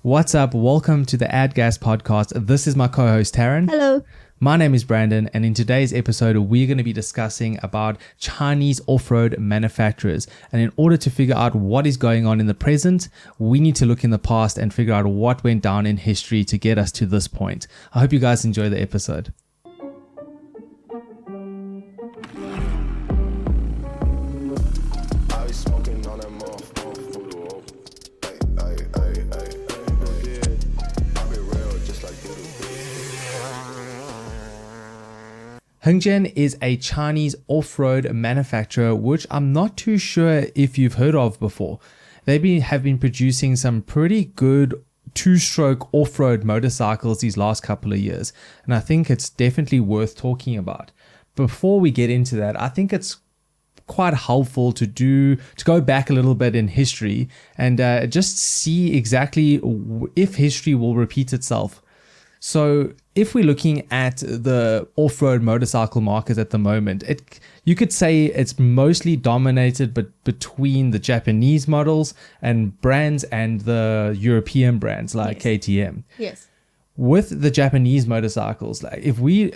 What's up? Welcome to the AdGas podcast. This is my co-host Taryn. Hello. My name is Brandon, and in today's episode, we're going to be discussing about Chinese off-road manufacturers. And in order to figure out what is going on in the present, we need to look in the past and figure out what went down in history to get us to this point. I hope you guys enjoy the episode. Hengjian is a Chinese off-road manufacturer, which I'm not too sure if you've heard of before. They have been producing some pretty good two-stroke off-road motorcycles these last couple of years, and I think it's definitely worth talking about. Before we get into that, I think it's quite helpful to go back a little bit in history and just see exactly if history will repeat itself. So if we're looking at the off-road motorcycle market at the moment, you could say it's mostly dominated between the Japanese models and brands and the European brands like KTM. Yes. With the Japanese motorcycles, if we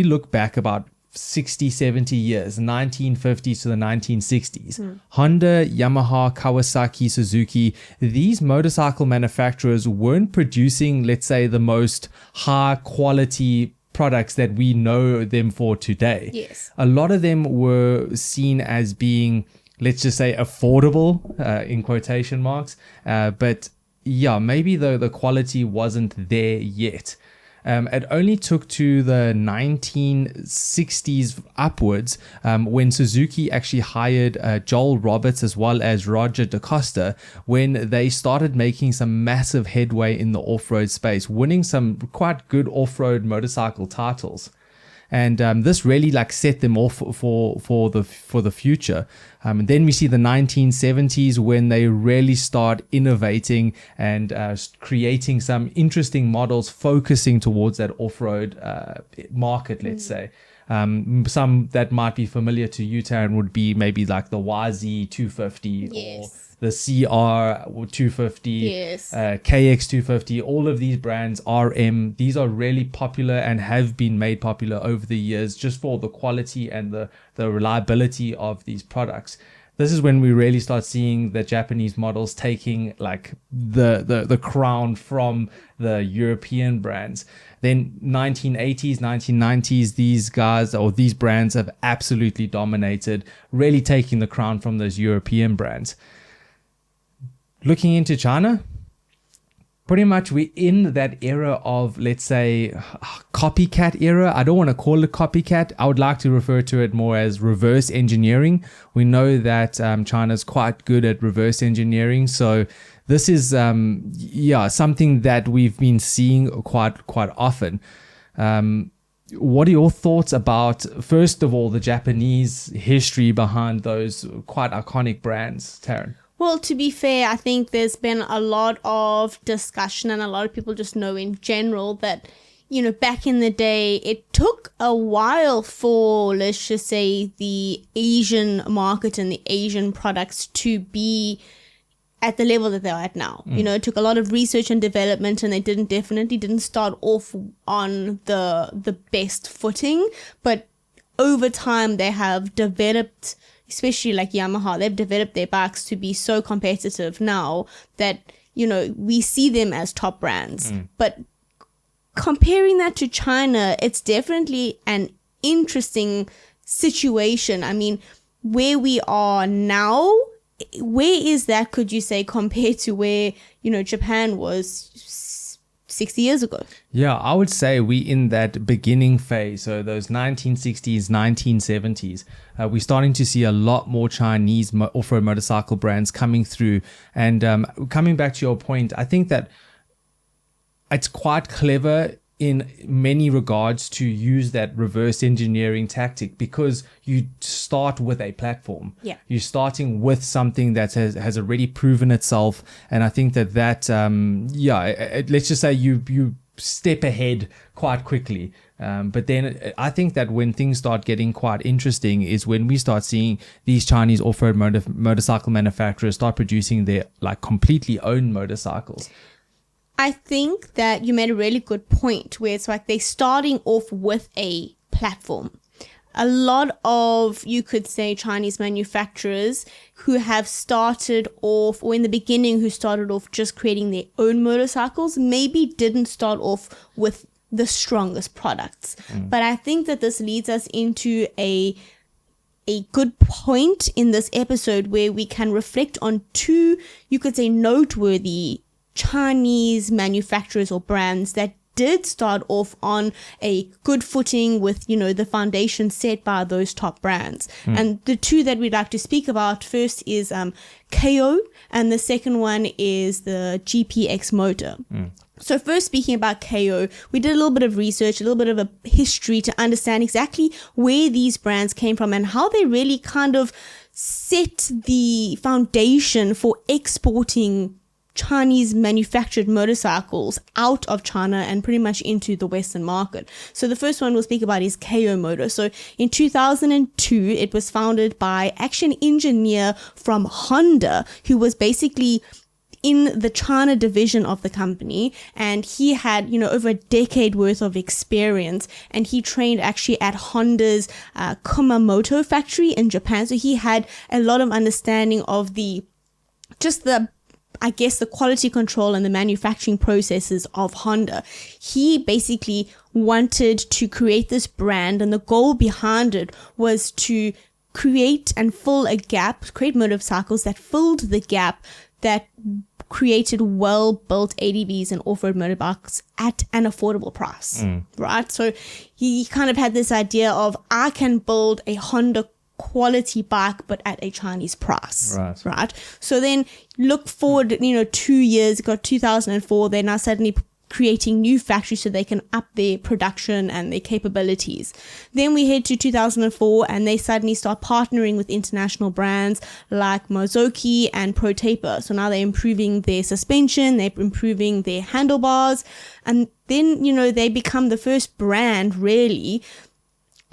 look back about 60, 70 years, 1950s to the 1960s, Honda, Yamaha, Kawasaki, Suzuki, these motorcycle manufacturers weren't producing, let's say, the most high quality products that we know them for today. Yes. A lot of them were seen as being, let's just say, affordable, in quotation marks, but yeah, maybe the quality wasn't there yet. It only took to the 1960s upwards when Suzuki actually hired Joel Roberts as well as Roger DaCosta, when they started making some massive headway in the off-road space, winning some quite good off-road motorcycle titles. And this really set them off for the future. And then we see the 1970s when they really start innovating and creating some interesting models, focusing towards that off-road market, let's say. Some that might be familiar to you, Taryn, would be maybe like the YZ250 or the CR250, KX250, all of these brands, RM, these are really popular and have been made popular over the years just for the quality and the reliability of these products. This is when we really start seeing the Japanese models taking the crown from the European brands. Then 1980s, 1990s, these guys or these brands have absolutely dominated, really taking the crown from those European brands. Looking into China, pretty much we're in that era of, let's say, copycat era. I don't want to call it copycat. I would like to refer to it more as reverse engineering. We know that China's quite good at reverse engineering. So this is, something that we've been seeing quite often. What are your thoughts about, first of all, the Japanese history behind those quite iconic brands, Taryn? Well, to be fair, I think there's been a lot of discussion and a lot of people just know in general that, back in the day, it took a while for, let's just say, the Asian market and the Asian products to be at the level that they're at now. It took a lot of research and development, and they definitely didn't start off on the best footing, but over time they have developed, especially like Yamaha, they've developed their bikes to be so competitive now that, we see them as top brands. But comparing that to China, it's definitely an interesting situation. I mean, where we are now, where is that, could you say, compared to where, Japan was 60 years ago? Yeah, I would say we in that beginning phase, so those 1960s, 1970s, we're starting to see a lot more Chinese off-road motorcycle brands coming through. And coming back to your point, I think that it's quite clever in many regards to use that reverse engineering tactic, because you start with a platform. Yeah. You're starting with something that has already proven itself. And I think that let's just say you step ahead quite quickly. But then I think that when things start getting quite interesting is when we start seeing these Chinese off-road motorcycle manufacturers start producing their completely own motorcycles. I think that you made a really good point where it's like they're starting off with a platform. A lot of, you could say, Chinese manufacturers who have started off, or in the beginning who started off just creating their own motorcycles, maybe didn't start off with the strongest products. But I think that this leads us into a good point in this episode where we can reflect on two, you could say, noteworthy Chinese manufacturers or brands that did start off on a good footing with, the foundation set by those top brands. And the two that we'd like to speak about first is KO, and the second one is the GPX motor. So first, speaking about KO, we did a little bit of research, a little bit of a history to understand exactly where these brands came from and how they really kind of set the foundation for exporting Chinese manufactured motorcycles out of China and pretty much into the Western market. So the first one we'll speak about is KO Motor. So in 2002, it was founded by actually an engineer from Honda who was basically in the China division of the company, and he had, over a decade worth of experience, and he trained actually at Honda's Kumamoto factory in Japan. So he had a lot of understanding of the quality control and the manufacturing processes of Honda. He basically wanted to create this brand, and the goal behind it was to create and fill a gap, create motorcycles that filled the gap that created well-built ADVs and off-road motorbikes at an affordable price, right? So he kind of had this idea of, I can build a Honda quality bike but at a Chinese price, right? So then look forward 2 years, got 2004, they're now suddenly creating new factories so they can up their production and their capabilities. Then we head to 2004 and they suddenly start partnering with international brands like Suzuki and Pro Taper. So now they're improving their suspension, they're improving their handlebars, and then they become the first brand, really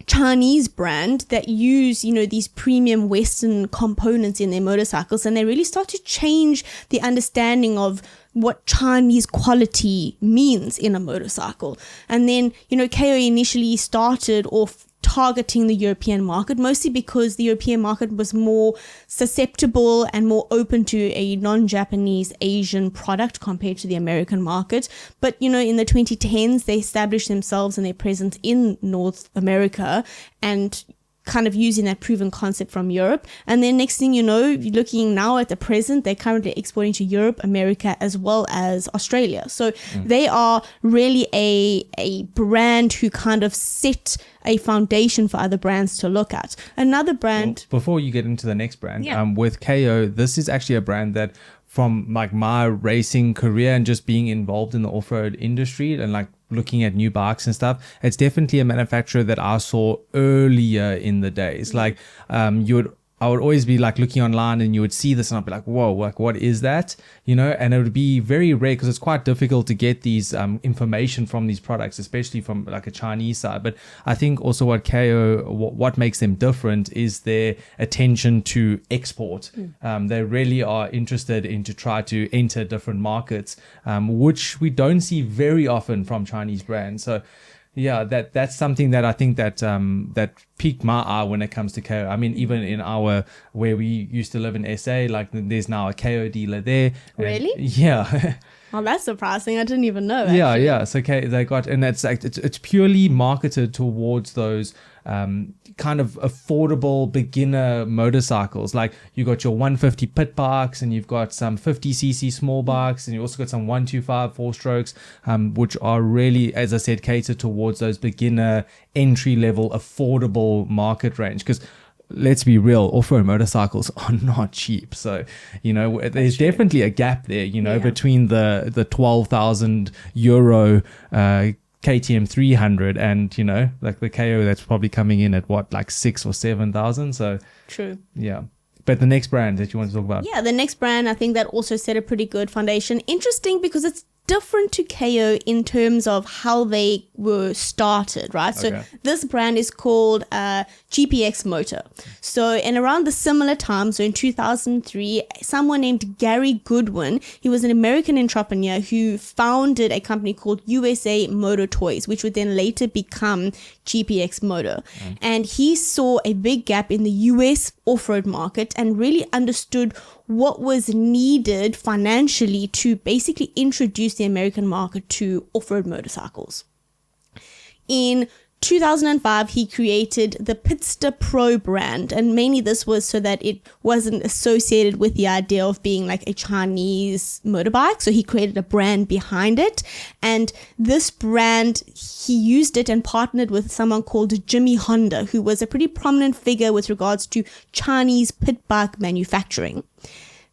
Chinese brand, that use these premium Western components in their motorcycles, and they really start to change the understanding of what Chinese quality means in a motorcycle. And then KO initially started off targeting the European market, mostly because the European market was more susceptible and more open to a non-Japanese Asian product compared to the American market. But in the 2010s, they established themselves and their presence in North America and kind of using that proven concept from Europe. And then next thing you know, you're looking now at the present, they're currently exporting to Europe, America, as well as Australia. So they are really a brand who kind of set a foundation for other brands to look at. Another brand... Well, before you get into the next brand, with KO, this is actually a brand that from like my racing career and just being involved in the off-road industry and like looking at new bikes and stuff, it's definitely a manufacturer that I saw earlier in the days. Like I would always be like looking online and you would see this and I'd be like, whoa, like what is that? And it would be very rare because it's quite difficult to get these information from these products, especially from like a Chinese side. But I think also what KO, what makes them different is their attention to export. They really are interested in to try to enter different markets, which we don't see very often from Chinese brands. So yeah, that's something that I think that that piqued my eye when it comes to KO. I mean, even in where we used to live in SA, like there's now a KO dealer there. Really? Yeah. Oh, that's surprising. I didn't even know. Yeah. So they got, and that's like it's purely marketed towards those kind of affordable beginner motorcycles. Like you got your 150 pit bikes, and you've got some 50cc small bikes, and you also got some 125 4 strokes, which are really, as I said, catered towards those beginner entry level affordable market range. Because let's be real, off-road motorcycles are not cheap. So, there's definitely a gap there, between the 12,000 euro KTM 300 and, like the KO that's probably coming in at what, like 6,000 or 7,000. So true. Yeah. But the next brand that you want to talk about? Yeah, the next brand, I think that also set a pretty good foundation. Interesting because it's different to KO in terms of how they were started, right? So this brand is called GPX Motor. So in around the similar time, so in 2003, someone named Gary Goodwin, he was an American entrepreneur who founded a company called USA Motor Toys, which would then later become GPX Motor. And he saw a big gap in the US off-road market and really understood what was needed financially to basically introduce the American market to off-road motorcycles. In 2005, he created the Pitster Pro brand, and mainly this was so that it wasn't associated with the idea of being like a Chinese motorbike. So he created a brand behind it, and this brand, he used it and partnered with someone called Jimmy Honda, who was a pretty prominent figure with regards to Chinese pit bike manufacturing.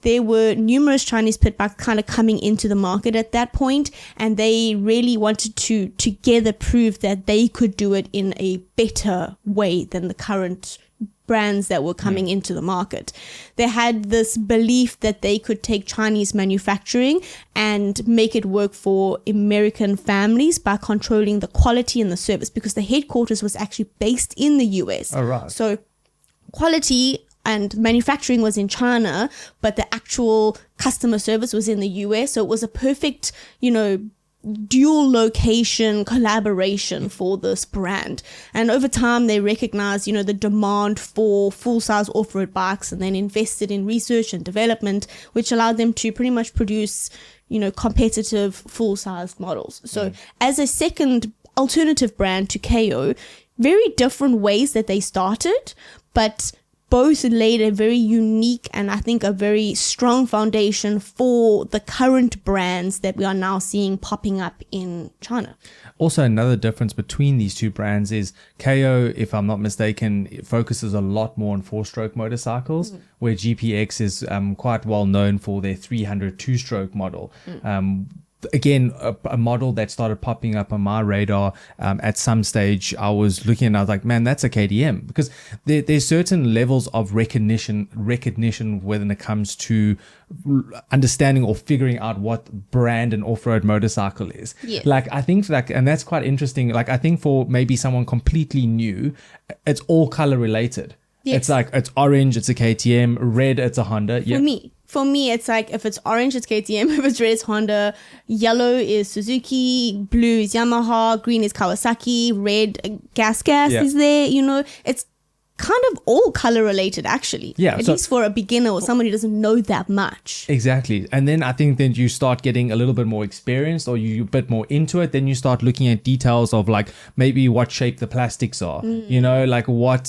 There were numerous Chinese pit bikes kind of coming into the market at that point, and they really wanted to together prove that they could do it in a better way than the current brands that were coming into the market. They had this belief that they could take Chinese manufacturing and make it work for American families by controlling the quality and the service, because the headquarters was actually based in the US. Oh, right. So quality and manufacturing was in China, but the actual customer service was in the US. So it was a perfect, dual location collaboration for this brand. And over time, they recognized, the demand for full-size off-road bikes, and then invested in research and development, which allowed them to pretty much produce, competitive full-size models. So as a second alternative brand to KO, very different ways that they started, but both laid a very unique and I think a very strong foundation for the current brands that we are now seeing popping up in China. Also, another difference between these two brands is KO, if I'm not mistaken, focuses a lot more on four-stroke motorcycles, where GPX is quite well known for their 300 two-stroke model. Again, a model that started popping up on my radar at some stage. I was looking and I was like, man, that's a KTM, because there's certain levels of recognition when it comes to understanding or figuring out what brand an off-road motorcycle is. Yes. I think and that's quite interesting. I think for maybe someone completely new, it's all color related. Yes. It's orange, it's a KTM, red, it's a Honda. For me, it's like if it's orange, it's KTM. If it's red, it's Honda. Yellow is Suzuki. Blue is Yamaha. Green is Kawasaki. Red, gas is there. It's kind of all color related, actually. Yeah. At least for a beginner or someone who doesn't know that much. Exactly. And then I think then you start getting a little bit more experienced, or you're a bit more into it. Then you start looking at details of maybe what shape the plastics are. What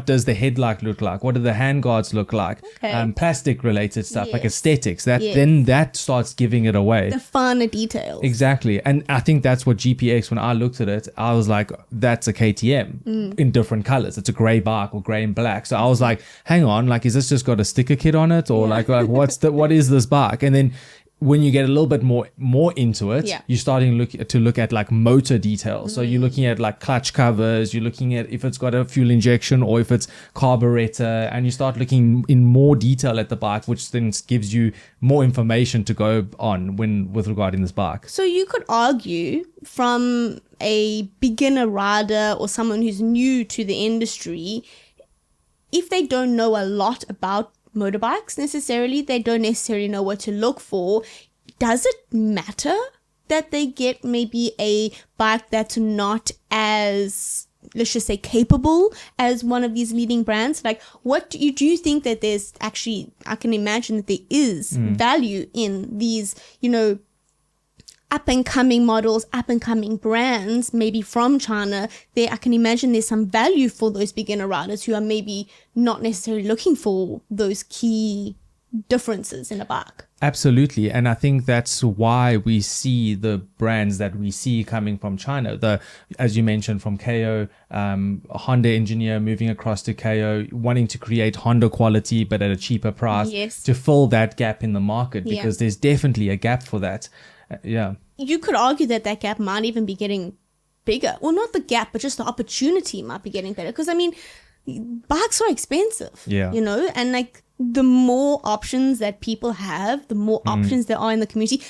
does the headlight look like? What do the handguards look like? Okay. Plastic related stuff, like Yes. aesthetics. Then that starts giving it away. The finer details. Exactly. And I think that's what GPX, when I looked at it, I was like, that's a KTM in different colors. It's a gray bike or gray and black. So I was like, hang on, is this just got a sticker kit on it, or what is this bike? And then when you get a little bit more into it, you're starting to look at motor details. So you're looking at clutch covers, you're looking at if it's got a fuel injection or if it's carburetor, and you start looking in more detail at the bike, which then gives you more information to go on with regarding this bike. So you could argue, from a beginner rider or someone who's new to the industry, if they don't know a lot about motorbikes necessarily, they don't necessarily know what to look for, does it matter that they get maybe a bike that's not as, let's just say, capable as one of these leading brands? What do you think that there's actually, I can imagine that there is value in these, up-and-coming models, up-and-coming brands, maybe from China. I can imagine there's some value for those beginner riders who are maybe not necessarily looking for those key differences in a bike. Absolutely. And I think that's why we see the brands that we see coming from China. As you mentioned, from KO, Honda engineer moving across to KO, wanting to create Honda quality but at a cheaper price to fill that gap in the market, because there's definitely a gap for that. You could argue that gap might even be getting bigger. Well, not the gap, but just the opportunity might be getting better. Because, bikes are expensive, and the more options that people have, the more options there are in the community.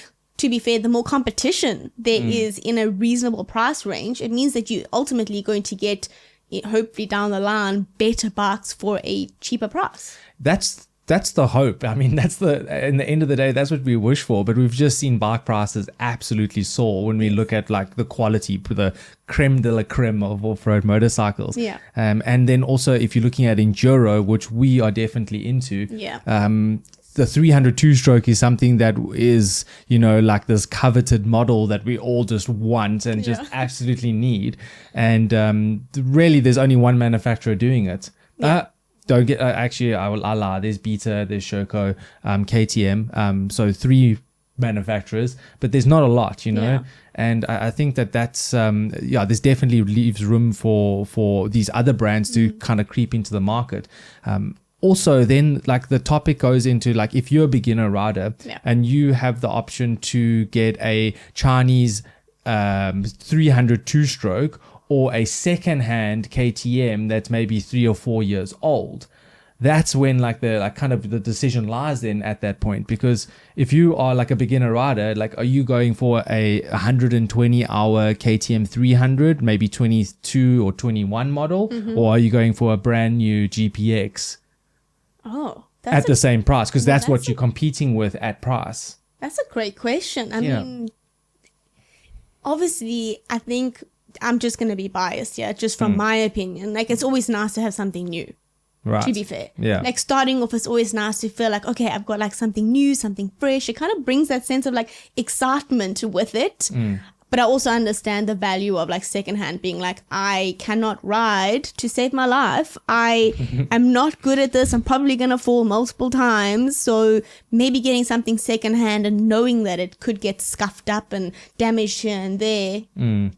to be fair, the more competition there is in a reasonable price range, it means that you're ultimately going to get, hopefully down the line, better bikes for a cheaper price. That's the hope. I mean, in the end of the day, that's what we wish for. But we've just seen bike prices absolutely soar when we look at like the quality, the creme de la creme of off-road motorcycles. Yeah. And then also, if you're looking at enduro, which we are definitely into, the 300 two-stroke is something that is, like this coveted model that we all just want and just absolutely need. And really, there's only one manufacturer doing it. Don't get actually, I lie. There's Beta, there's Shoko, KTM. So 3 manufacturers, but there's not a lot, And I think that's there's definitely leaves room for these other brands to kind of creep into the market. Also, then like the topic goes into like if you're a beginner rider and you have the option to get a Chinese 300 two-stroke or a second-hand KTM that's maybe 3 or 4 years old, that's when the decision lies then at that point. Because if you are like a beginner rider, like are you going for a 120-hour KTM 300, maybe 22 or 21 model, or are you going for a brand new GPX? Oh, at the same price, because that's what you're competing with at price. That's a great question. I mean, obviously, I think I'm just going to be biased here, just from my opinion. Like, it's always nice to have something new, right? To be fair. Yeah. Like, starting off, it's always nice to feel like, okay, I've got like something new, something fresh. It kind of brings that sense of like excitement with it. But I also understand the value of like secondhand being like, I cannot ride to save my life. I am not good at this. I'm probably going to fall multiple times. So maybe getting something secondhand and knowing that it could get scuffed up and damaged here and there.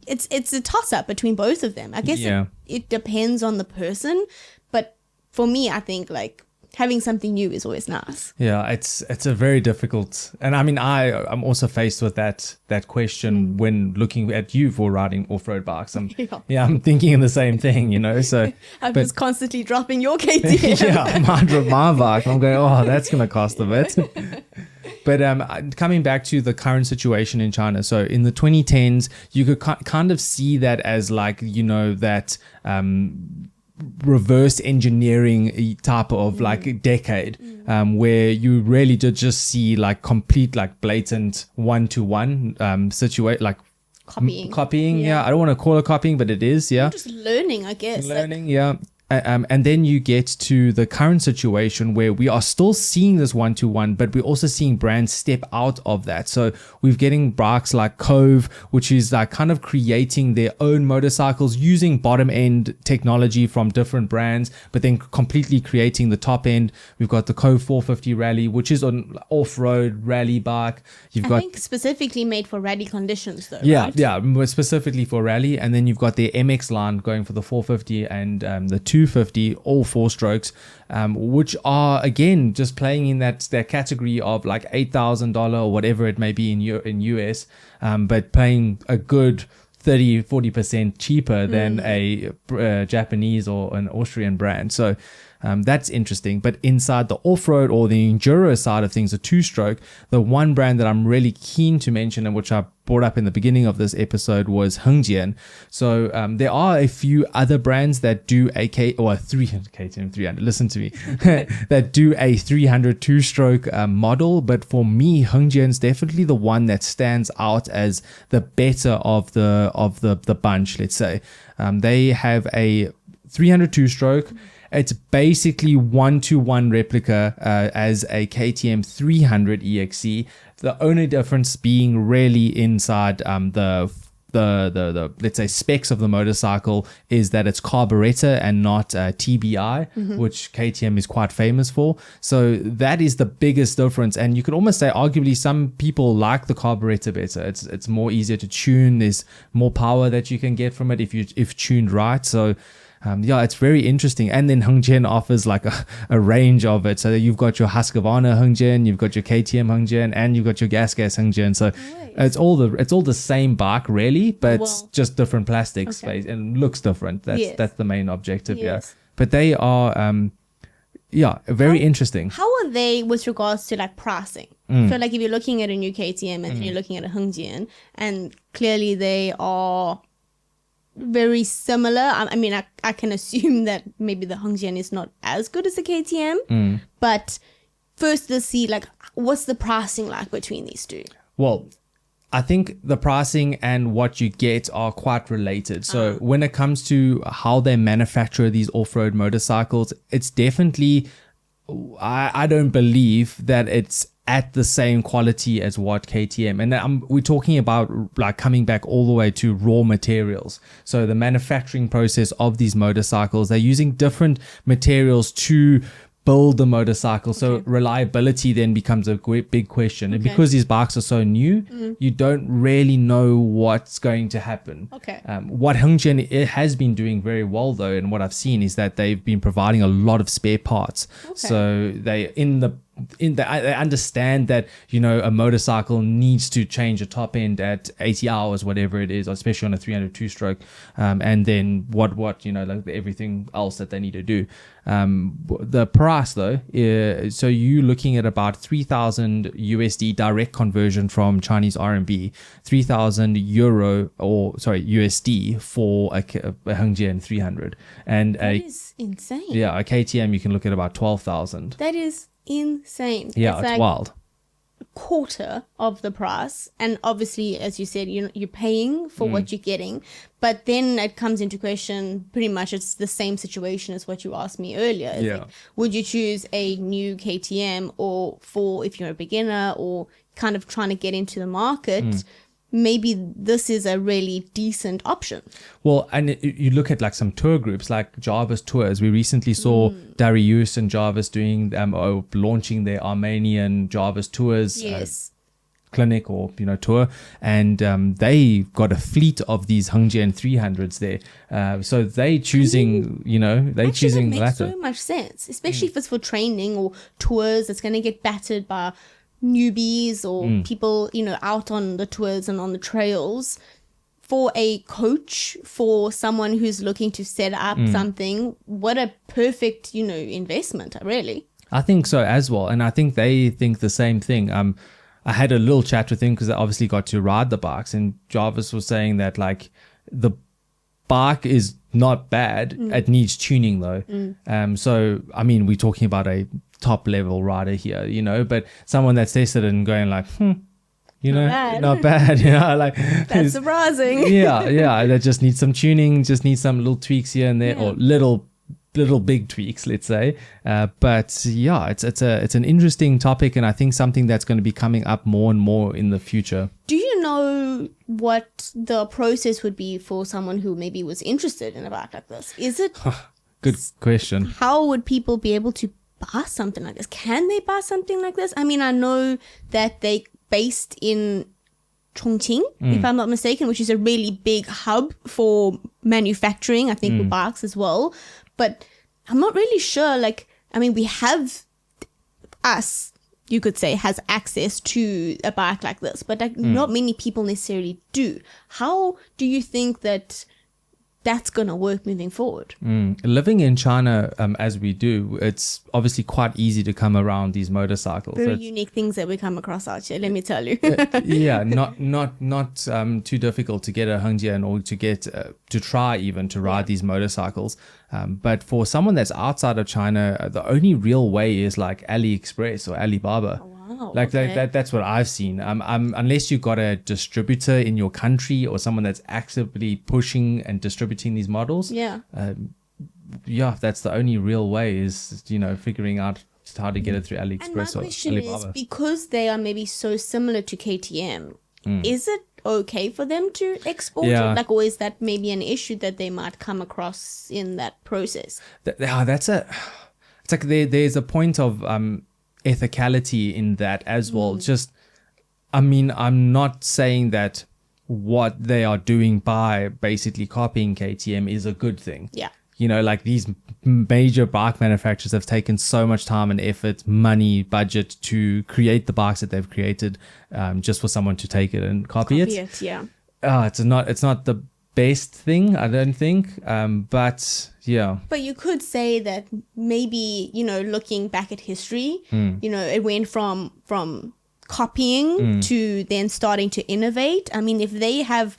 It's a toss up between both of them. I guess it depends on the person. But for me, I think like having something new is always nice. Yeah, it's a very difficult, and I mean I'm also faced with that question when looking at you for riding off-road bikes. I'm thinking the same thing, so I'm just constantly dropping your KTM. I drop my bike. I'm going, oh, that's gonna cost a bit. But coming back to the current situation in China, so in the 2010s, you could kind of see that as like, that reverse engineering type of like decade, where you really did just see like complete, like blatant one-to-one situation, like copying. I don't want to call it copying, but it is. Just learning, I guess. And then you get to the current situation where we are still seeing this one-to-one, but we're also seeing brands step out of that. So we're getting bikes like Cove, which is like kind of creating their own motorcycles using bottom-end technology from different brands, but then completely creating the top end. We've got the Cove 450 Rally, which is an off-road rally bike. I think specifically made for rally conditions, though. Right? Specifically for rally. And then you've got the MX line going for the 450 and the 250, all 4 strokes, which are again just playing in that category of like $8,000 or whatever it may be in US, but paying a good 30-40% cheaper than a Japanese or an Austrian brand. So that's interesting. But inside the off-road or the enduro side of things, the 2-stroke, the one brand that I'm really keen to mention and which I brought up in the beginning of this episode was Hengjian. So there are a few other brands that do a KTM 300, listen to me, that do a 300 2-stroke model. But for me, Hengjian's definitely the one that stands out as the better of the bunch, let's say. They have a 300 2-stroke. It's basically one-to-one replica as a KTM 300 EXC. The only difference being really inside the let's say specs of the motorcycle is that it's carburetor and not TBI, which KTM is quite famous for. So that is the biggest difference. And you could almost say arguably some people like the carburetor better. It's more easier to tune. There's more power that you can get from it if tuned right. So it's very interesting. And then Hengjian offers like a range of it. So you've got your Husqvarna Hengjian, you've got your KTM Hengjian, and you've got your gas Hengjian. So it's all the same bike really, but it's just different plastics and looks different. That's the main objective. Yes. But they are very interesting. How are they with regards to like pricing? I feel like if you're looking at a new KTM and then you're looking at a Hengjian, and clearly they are very similar. I mean, I can assume that maybe the Hengjian is not as good as the KTM, but first let's see, like, what's the pricing like between these two? Well, I think the pricing and what you get are quite related. So when it comes to how they manufacture these off-road motorcycles, it's definitely, I don't believe that it's at the same quality as what KTM. And we're talking about like coming back all the way to raw materials. So the manufacturing process of these motorcycles, they're using different materials to build the motorcycle. So reliability then becomes a big question. And because these bikes are so new, you don't really know what's going to happen. What Hengjian has been doing very well though, and what I've seen is that they've been providing a lot of spare parts. So they they understand that, you know, a motorcycle needs to change a top end at 80 hours, whatever it is, especially on a 302 stroke. And then what, you know, like everything else that they need to do. The price though, so you're looking at about 3,000 USD direct conversion from Chinese RMB, 3,000 euro or sorry, USD for a Hengjian 300. And that is insane. Yeah, a KTM you can look at about 12,000. That is insane. Yeah, it's like wild. A quarter of the price, and obviously, as you said, you're paying for what you're getting. But then it comes into question. Pretty much, it's the same situation as what you asked me earlier. It's like, would you choose a new KTM, or for if you're a beginner or kind of trying to get into the market? Maybe this is a really decent option. Well, and you look at like some tour groups like Jarvis Tours. We recently saw Darius and Jarvis doing launching their Armenian Jarvis Tours clinic or, you know, tour, and they got a fleet of these Hengjian 300s there. So they choosing, you know, they choosing that makes so much sense, especially if it's for training or tours. It's going to get battered by newbies or people, you know, out on the tours and on the trails. For a coach, for someone who's looking to set up something, what a perfect, you know, investment, really. I think so as well, and I think they think the same thing. I had a little chat with him because I obviously got to ride the bikes, and Jarvis was saying that like the bike is not bad, it needs tuning though. So I mean, we're talking about a top level rider here, you know, but someone that's tested it and going like, you know, not bad, you know, like that's surprising. That just needs some tuning, just needs some little tweaks here and there, or little big tweaks, let's say. But yeah, it's an interesting topic, and I think something that's going to be coming up more and more in the future. Do you know what the process would be for someone who maybe was interested in a bike like this? Is it good question? How would people be able to buy something like this? Can they buy something like this? I mean, I know that they based in Chongqing, if I'm not mistaken, which is a really big hub for manufacturing, I think, with bikes as well. But I'm not really sure. Like, I mean, we have you could say, has access to a bike like this, but like not many people necessarily do. How do you think that that's going to work moving forward? Living in China, as we do, it's obviously quite easy to come around these motorcycles. Very unique things that we come across out here, let me tell you. Not too difficult to get a Hengjian or to get to try even to ride these motorcycles. But for someone that's outside of China, the only real way is like AliExpress or Alibaba. Like that's what I've seen. Unless you've got a distributor in your country or someone that's actively pushing and distributing these models. That's the only real way is, you know, figuring out how to get it through AliExpress and my or question Alibaba. Is, because they are maybe so similar to KTM, is it okay for them to export it? Like, or is that maybe an issue that they might come across in that process? It's like there's a point of ethicality in that as well. Just, I mean, I'm not saying that what they are doing by basically copying KTM is a good thing. You know, like these major bike manufacturers have taken so much time and effort, money, budget to create the bikes that they've created, just for someone to take it and copy it. It's not the best thing, I don't think. But yeah. But you could say that maybe, you know, looking back at history, you know, it went from copying to then starting to innovate. I mean, if they have,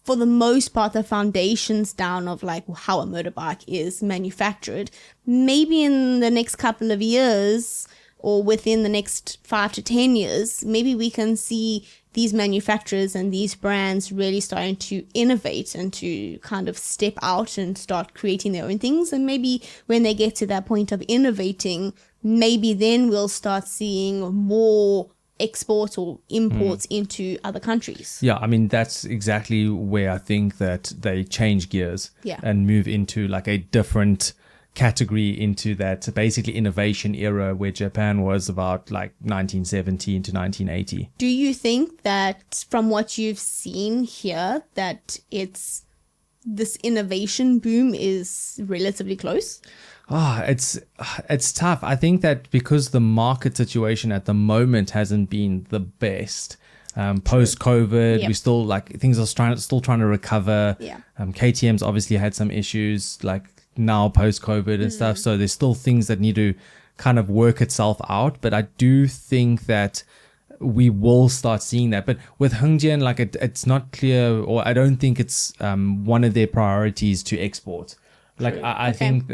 for the most part, the foundations down of like how a motorbike is manufactured, maybe in the next couple of years or within the next 5 to 10 years, maybe we can see these manufacturers and these brands really starting to innovate and to kind of step out and start creating their own things. And maybe when they get to that point of innovating, maybe then we'll start seeing more exports or imports into other countries. Yeah, I mean, that's exactly where I think that they change gears and move into like a different category, into that basically innovation era where Japan was about like 1917 to 1980. Do you think that from what you've seen here that this innovation boom is relatively close? It's tough. I think that because the market situation at the moment hasn't been the best. Post COVID, we still like things are still trying to recover. KTM's obviously had some issues like now post COVID and stuff. So there's still things that need to kind of work itself out. But I do think that we will start seeing that. But with Hongjian, like it's not clear, or I don't think it's one of their priorities to export. Like I think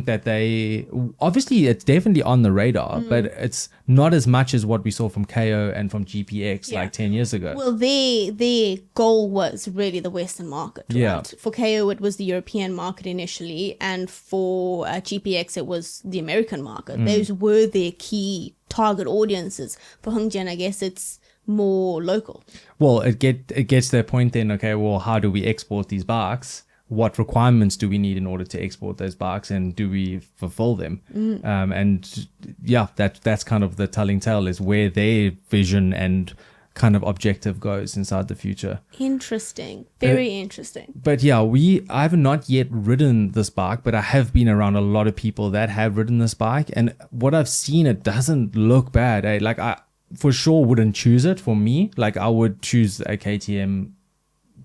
that they obviously it's definitely on the radar, but it's not as much as what we saw from KO and from GPX like 10 years ago. Well, their goal was really the Western market. Right? For KO, it was the European market initially, and for GPX, it was the American market. Those were their key target audiences. For Hongjian, I guess it's more local. Well, it gets to that point then. Okay, well, how do we export these bikes? What requirements do we need in order to export those bikes, and do we fulfill them? And yeah, that's kind of the telling tale, is where their vision and kind of objective goes inside the future. Interesting. Very interesting. But yeah, I have not yet ridden this bike, but I have been around a lot of people that have ridden this bike, and what I've seen, it doesn't look bad. Like I for sure wouldn't choose it for me. Like I would choose a KTM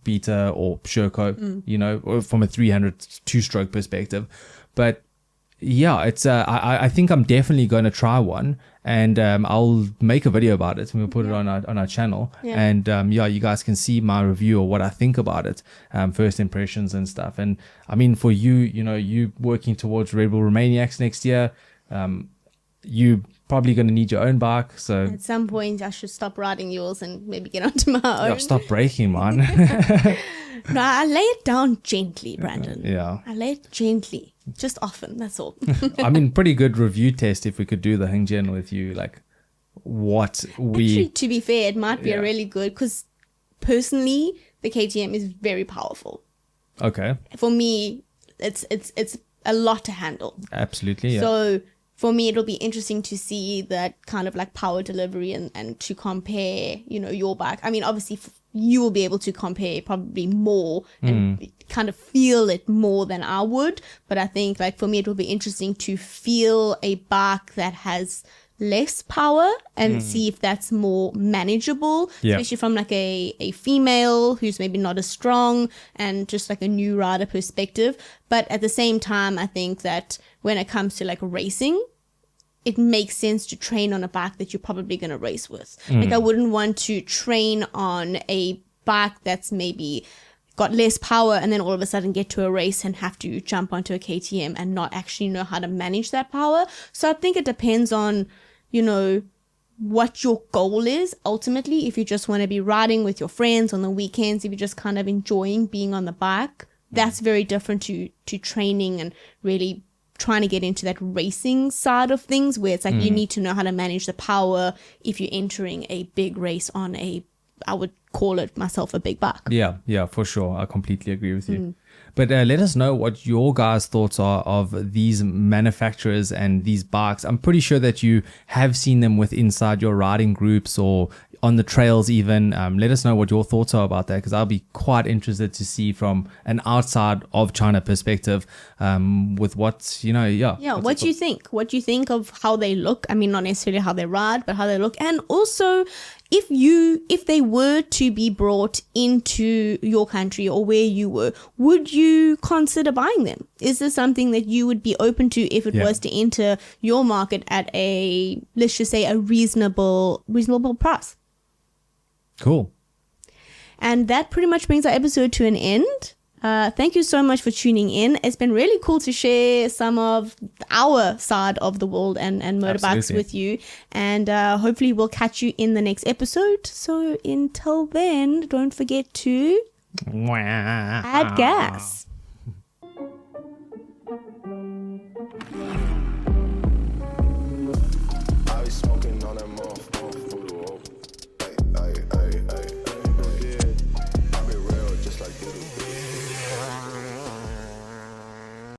Beta or Sherco, you know, from a 300 two-stroke perspective. But yeah, it's I think I'm definitely going to try one, and I'll make a video about it and we'll put it on our channel. And you guys can see my review or what I think about it, first impressions and stuff. And I mean, for you working towards Red Bull Romaniacs next year, you probably going to need your own bike, so at some point I should stop riding yours and maybe get onto my own. Yeah, stop braking, man. No, I lay it down gently, Brandon. I lay it gently, just often, that's all. I mean, pretty good review test if we could do the Hongjian with you, like what we actually, to be fair, it might be a really good, because personally the KTM is very powerful. Okay, for me it's a lot to handle. Absolutely. So for me, it'll be interesting to see that kind of like power delivery and to compare, your bike. I mean, obviously you will be able to compare probably more and kind of feel it more than I would. But I think like for me, it will be interesting to feel a bike that has less power and see if that's more manageable, especially from like a female who's maybe not as strong and just like a new rider perspective. But at the same time, I think that when it comes to like racing, it makes sense to train on a bike that you're probably going to race with. Like I wouldn't want to train on a bike that's maybe got less power and then all of a sudden get to a race and have to jump onto a KTM and not actually know how to manage that power. So I think it depends on, what your goal is ultimately. If you just want to be riding with your friends on the weekends, if you're just kind of enjoying being on the bike, that's very different to training and really trying to get into that racing side of things, where it's like you need to know how to manage the power if you're entering a big race on I would call it myself a big bike. Yeah, for sure. I completely agree with you. But let us know what your guys' thoughts are of these manufacturers and these bikes. I'm pretty sure that you have seen them inside your riding groups or on the trails even. Let us know what your thoughts are about that, because I'll be quite interested to see from an outside of China perspective with what, what do you think? What do you think of how they look? I mean, not necessarily how they ride, but how they look. And also, if they were to be brought into your country or where you were, would you consider buying them? Is this something that you would be open to if it was to enter your market at let's just say a reasonable price? Cool. And that pretty much brings our episode to an end. Thank you so much for tuning in. It's been really cool to share some of our side of the world and motorbikes Absolutely. with you. And hopefully we'll catch you in the next episode. So until then, don't forget to add gas.